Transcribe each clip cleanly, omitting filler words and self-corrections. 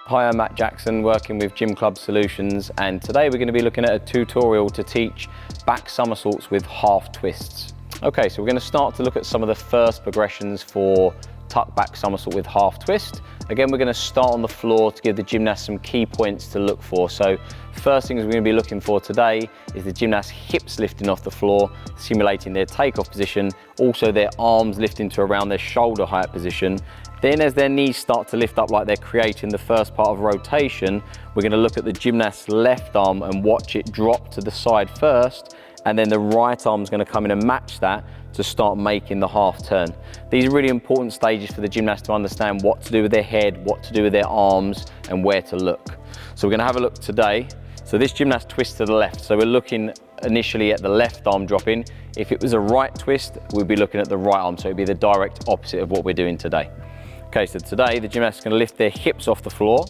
Hi, I'm Matt Jackson, working with Gym Club Solutions, and today we're going to be looking at a tutorial to teach back somersaults with half twists. Okay, so we're going to start to look at some of the first progressions for tuck back somersault with half twist. Again, we're going to start on the floor to give the gymnast some key points to look for. So first things we're going to be looking for today is the gymnast's hips lifting off the floor, simulating their takeoff position, also their arms lifting to around their shoulder height position. Then as their knees start to lift up like they're creating the first part of rotation, we're going to look at the gymnast's left arm and watch it drop to the side first, and then the right arm is going to come in and match that to start making the half turn. These are really important stages for the gymnast to understand what to do with their head, what to do with their arms, and where to look. So we're going to have a look today. So this gymnast twists to the left, so we're looking initially at the left arm dropping. If it was a right twist, we'd be looking at the right arm, so it'd be the direct opposite of what we're doing today. Okay, so today the gymnast is going to lift their hips off the floor,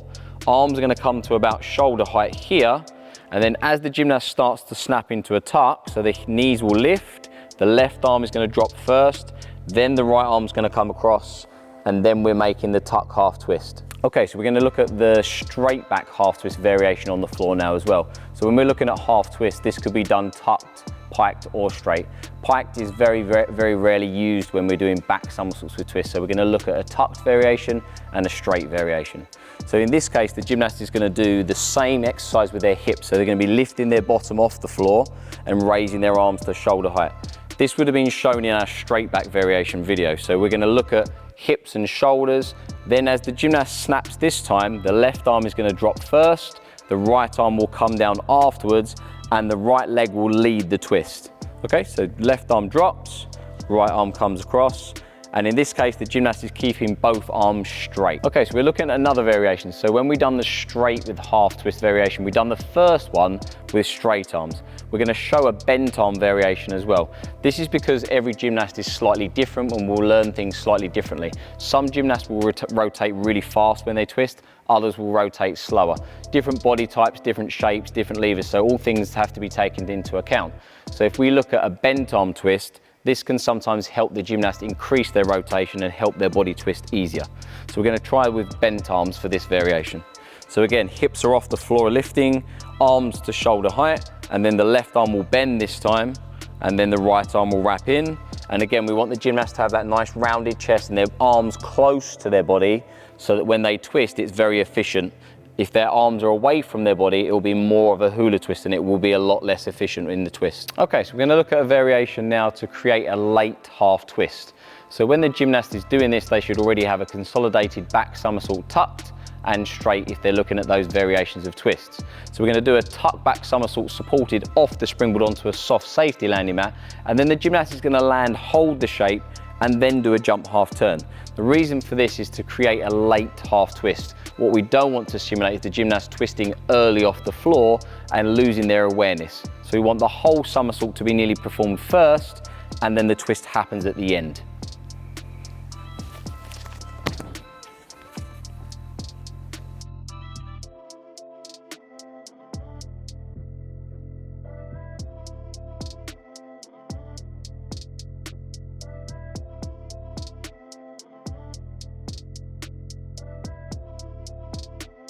arms are going to come to about shoulder height here, and then as the gymnast starts to snap into a tuck, so the knees will lift, the left arm is going to drop first, then the right arm is going to come across, and then we're making the tuck half twist. Okay, so we're going to look at the straight back half twist variation on the floor now as well. So when we're looking at half twist, this could be done tucked, piked or straight. Piked is very rarely used when we're doing back somersaults with twists. So we're going to look at a tucked variation and a straight variation. So in this case, the gymnast is going to do the same exercise with their hips. So they're going to be lifting their bottom off the floor and raising their arms to shoulder height. This would have been shown in our straight back variation video. So we're going to look at hips and shoulders. Then as the gymnast snaps this time, the left arm is going to drop first, the right arm will come down afterwards, and the right leg will lead the twist. Okay, so left arm drops, right arm comes across, and in this case the gymnast is keeping both arms straight. Okay, so we're looking at another variation. So when we done the straight with half twist variation, we done the first one with straight arms. We're going to show a bent arm variation as well. This is because every gymnast is slightly different and will learn things slightly differently. Some gymnasts will rotate really fast when they twist, others will rotate slower. Different body types, different shapes, different levers, so all things have to be taken into account. So if we look at a bent arm twist, this can sometimes help the gymnast increase their rotation and help their body twist easier. So we're going to try with bent arms for this variation. So again, hips are off the floor lifting, arms to shoulder height, and then the left arm will bend this time, and then the right arm will wrap in. And again, we want the gymnast to have that nice rounded chest and their arms close to their body so that when they twist, it's very efficient. If their arms are away from their body, it will be more of a hula twist and it will be a lot less efficient in the twist. Okay, so we're going to look at a variation now to create a late half twist. So when the gymnast is doing this, they should already have a consolidated back somersault tucked and straight if they're looking at those variations of twists. So we're going to do a tuck back somersault supported off the springboard onto a soft safety landing mat, and then the gymnast is going to land, hold the shape, and then do a jump half turn. The reason for this is to create a late half twist. What we don't want to simulate is the gymnast twisting early off the floor and losing their awareness. So we want the whole somersault to be nearly performed first, and then the twist happens at the end.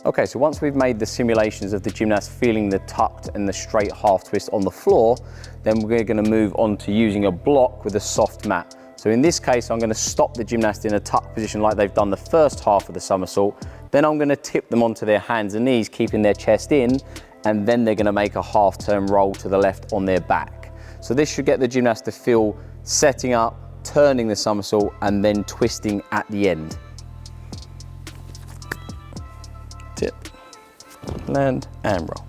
Okay, so once we've made the simulations of the gymnast feeling the tucked and the straight half twist on the floor, then we're going to move on to using a block with a soft mat. So in this case, I'm going to stop the gymnast in a tuck position like they've done the first half of the somersault. Then I'm going to tip them onto their hands and knees, keeping their chest in, and then they're going to make a half turn roll to the left on their back. So this should get the gymnast to feel setting up, turning the somersault, and then twisting at the end. Tip, land, and roll.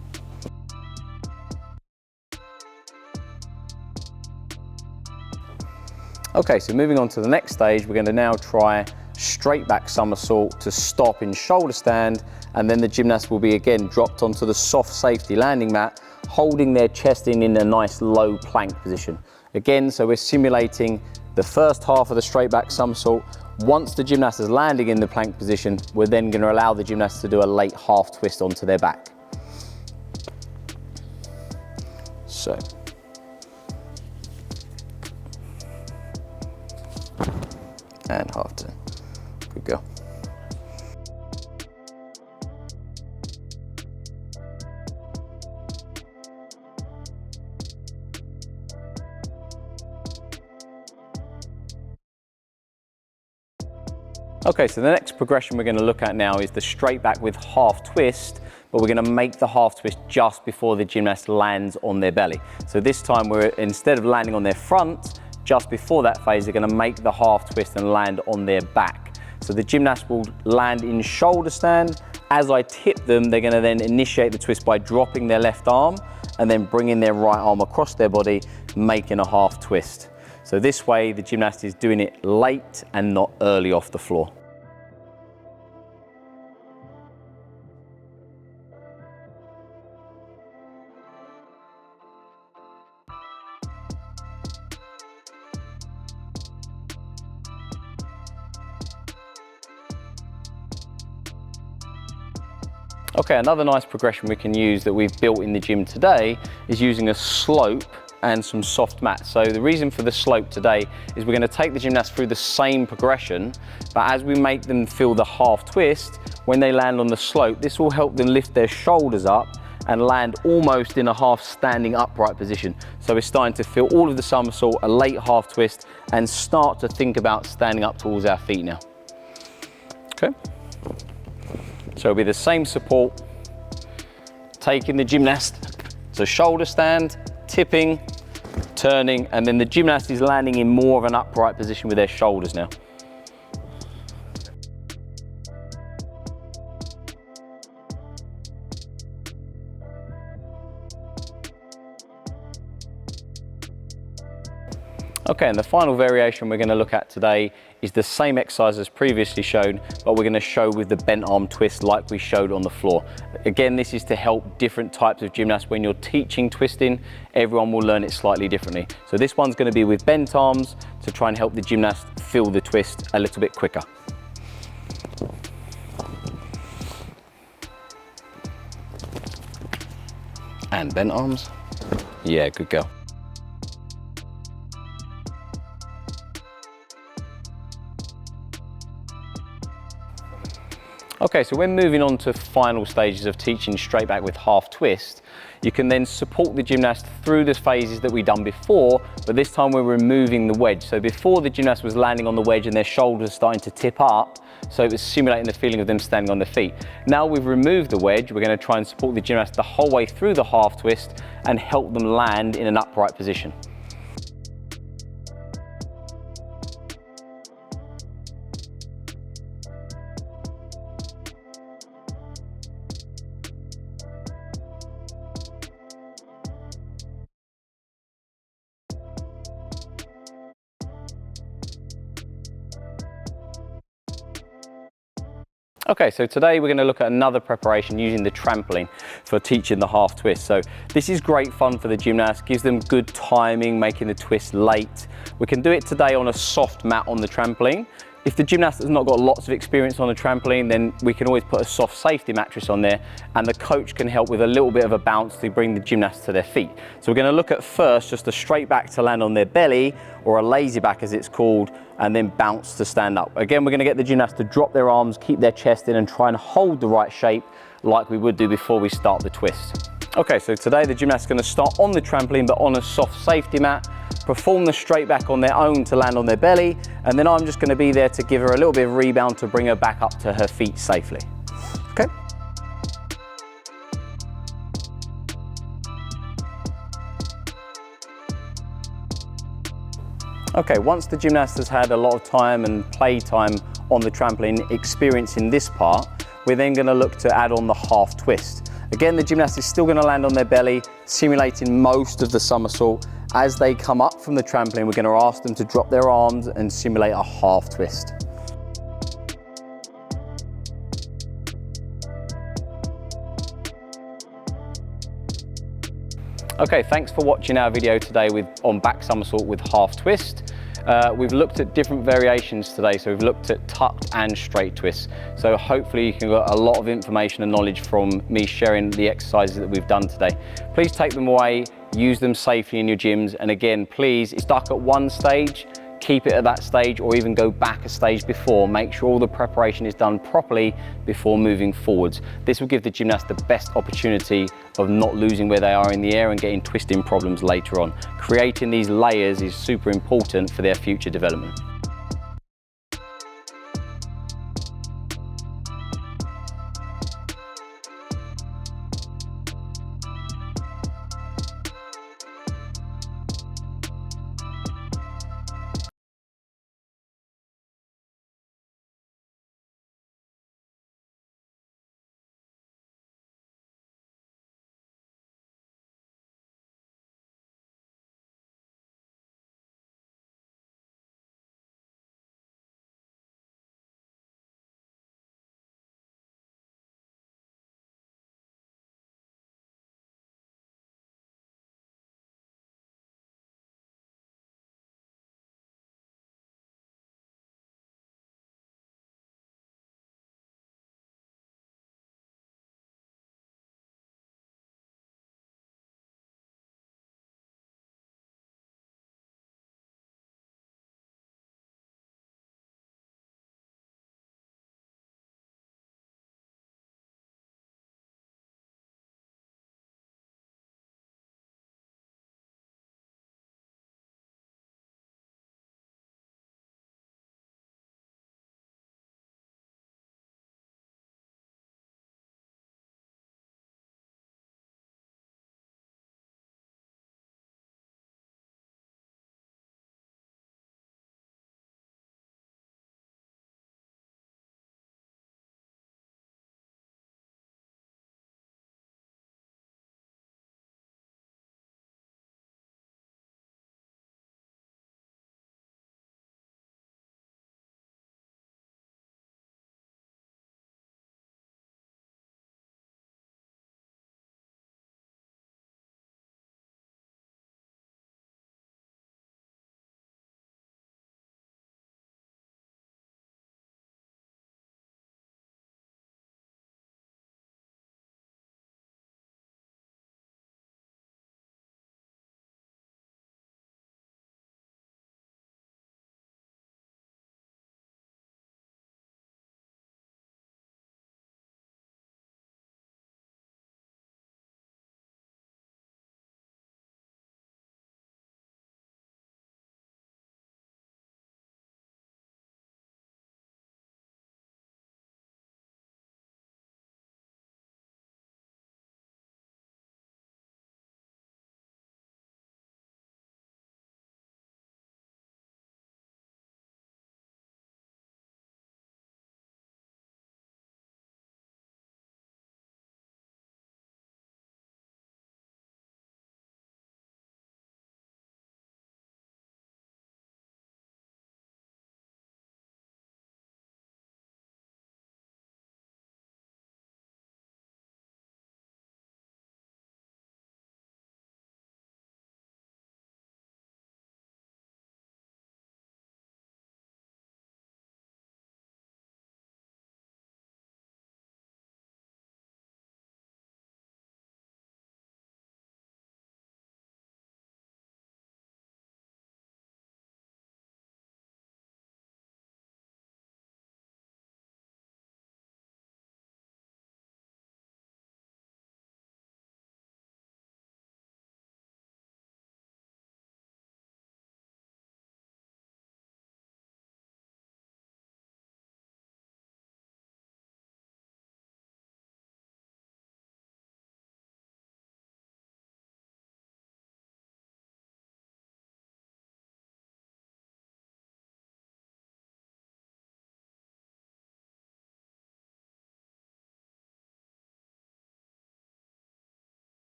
Okay, so moving on to the next stage, we're going to now try straight back somersault to stop in shoulder stand, and then the gymnast will be again dropped onto the soft safety landing mat, holding their chest in a nice low plank position. Again, so we're simulating the first half of the straight back somersault. Once the gymnast is landing in the plank position, we're then going to allow the gymnast to do a late half twist onto their back. So, and half turn. Good girl. Okay, so the next progression we're going to look at now is the straight back with half twist, but we're going to make the half twist just before the gymnast lands on their belly. So this time instead of landing on their front, just before that phase, they're going to make the half twist and land on their back. So the gymnast will land in shoulder stand. As I tip them, they're going to then initiate the twist by dropping their left arm and then bringing their right arm across their body, making a half twist. So this way, the gymnast is doing it late and not early off the floor. Okay, another nice progression we can use that we've built in the gym today is using a slope and some soft mats. So the reason for the slope today is we're going to take the gymnast through the same progression, but as we make them feel the half twist, when they land on the slope, this will help them lift their shoulders up and land almost in a half standing upright position. So we're starting to feel all of the somersault, a late half twist, and start to think about standing up towards our feet now. Okay. So it'll be the same support, taking the gymnast to shoulder stand, tipping, turning, and then the gymnast is landing in more of an upright position with their shoulders now. Okay, and the final variation we're going to look at today is the same exercise as previously shown, but we're going to show with the bent arm twist like we showed on the floor. Again, this is to help different types of gymnasts. When you're teaching twisting, everyone will learn it slightly differently. So this one's going to be with bent arms to try and help the gymnast feel the twist a little bit quicker. And bent arms. Yeah, good girl. Okay, so we're moving on to final stages of teaching straight back with half twist. You can then support the gymnast through the phases that we've done before, but this time we're removing the wedge. So before the gymnast was landing on the wedge and their shoulders starting to tip up, so it was simulating the feeling of them standing on their feet. Now we've removed the wedge, we're going to try and support the gymnast the whole way through the half twist and help them land in an upright position. Okay, so today we're going to look at another preparation using the trampoline for teaching the half twist. So this is great fun for the gymnast, gives them good timing, making the twist late. We can do it today on a soft mat on the trampoline. If the gymnast has not got lots of experience on a trampoline, then we can always put a soft safety mattress on there and the coach can help with a little bit of a bounce to bring the gymnast to their feet. So we're going to look at first just a straight back to land on their belly, or a lazy back as it's called, and then bounce to stand up. Again, we're going to get the gymnast to drop their arms, keep their chest in and try and hold the right shape like we would do before we start the twist. Okay, so today the gymnast is going to start on the trampoline but on a soft safety mat, perform the straight back on their own to land on their belly, and then I'm just going to be there to give her a little bit of rebound to bring her back up to her feet safely. Okay. Okay, once the gymnast has had a lot of time and play time on the trampoline experiencing this part, we're then going to look to add on the half twist. Again, the gymnast is still going to land on their belly, simulating most of the somersault. As they come up from the trampoline, we're going to ask them to drop their arms and simulate a half twist. Okay, thanks for watching our video today on back somersault with half twist. We've looked at different variations today, so we've looked at tucked and straight twists. So hopefully you can get a lot of information and knowledge from me sharing the exercises that we've done today. Please take them away, use them safely in your gyms, and again, please, if stuck at one stage, keep it at that stage or even go back a stage before. Make sure all the preparation is done properly before moving forwards. This will give the gymnast the best opportunity of not losing where they are in the air and getting twisting problems later on. Creating these layers is super important for their future development.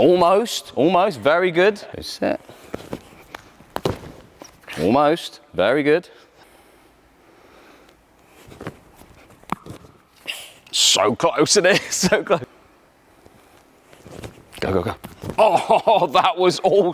Almost, almost, very good. Set. Almost, very good. So close to this, so close. Go, go, go. Oh, that was all